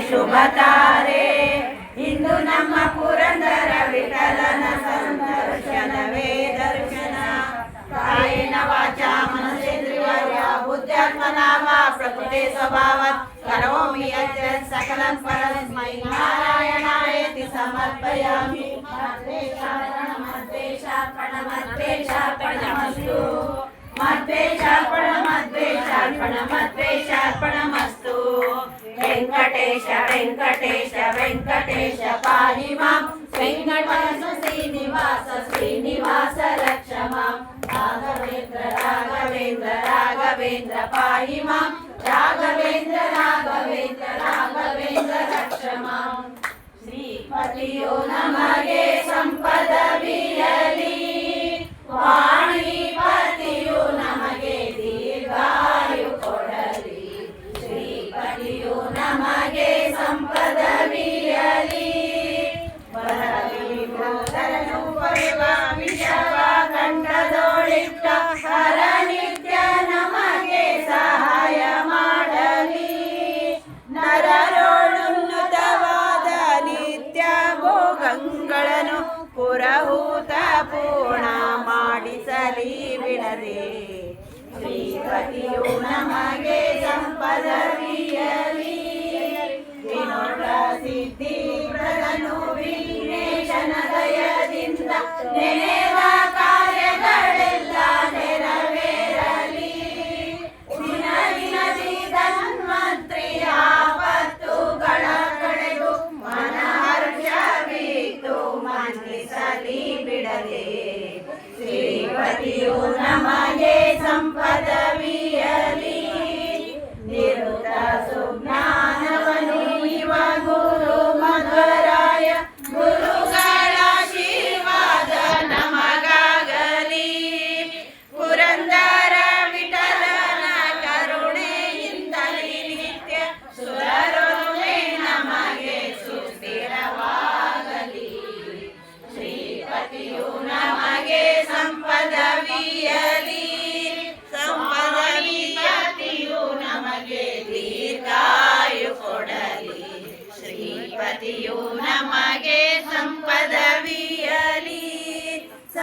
ಶುಭತಾರೆ ಇಂದು ನಮ್ಮ ಪುರಂದರ ವಿಠಲನ ಸಂದರ್ಶನವೇ ದರ್ಶನ ಕಾಯೇನ ವಾಚಾ ಮನಸೇಂದ್ರಿಯ ಬುದ್ಧ್ಯಾತ್ಮನಾ ವಾ ಪ್ರಕೃತಿ ಸ್ವಭಾವಾತ್ ಕರೋಮಿ ಯತ್ ಸಕಲಂ ಪರಸ್ಮೈ ನಾರಾಯಣಾಯೇತಿ ಸಮರ್ಪಯಾಮಿ ಮದ್ವೇಷಾರ್ಪಣಮಸ್ತು ಮದ್ವೇಷಾರ್ಪಣಮಸ್ತು ವೆಂಕಟೇಶ ವೆಂಕಟೇಶ ವೆಂಕಟೇಶ ಪಾಹಿ ಮಾಂ ಶ್ರೀನಿವಾಸ ಶ್ರೀನಿವಾಸ ಶ್ರೀನಿವಾಸ ರಕ್ಷ ಮಾಂ ರಾಘವೇಂದ್ರ ರಾಘವೇಂದ್ರ ರಾಘವೇಂದ್ರ ಪಾಹಿ ಮಾಂ ರಾಘವೇಂದ್ರ ರಾಘವೇಂದ್ರ ರಾಘವೇಂದ್ರ ರಕ್ಷ ಮಾಂ ಶ್ರೀಪತಿಯು ನಮಗೆ ಸಂಪದವಿಯಲಿ ವಾಣಿಪತಿಯು ನಮಗೆ ದೀರ್ಘಾಯು ಕೊಡಲಿ ಶ್ರೀಪತಿಯು ನಮಗೆ ಸಂಪದವಿಯಲಿ ಬರಲಿರುವುದನ್ನು ಬರುವ ವಿಷವ ಕಂಠದೊಳಿಟ್ಟ ಹರ ನಿತ್ಯ ನಮಗೆ ಸಹಾಯ ಮಾಡಲಿ ನರರೋಳುನ್ನತವಾದ ನಿತ್ಯ ಭೋಗಗಳನ್ನು ಪುರಹೂತ ಪೂರ್ಣ ಮಾಡಿಸಲಿ ಬಿಡದೆ ಶ್ರೀಪತಿಯು ನಮಗೆ ಸಂಪದ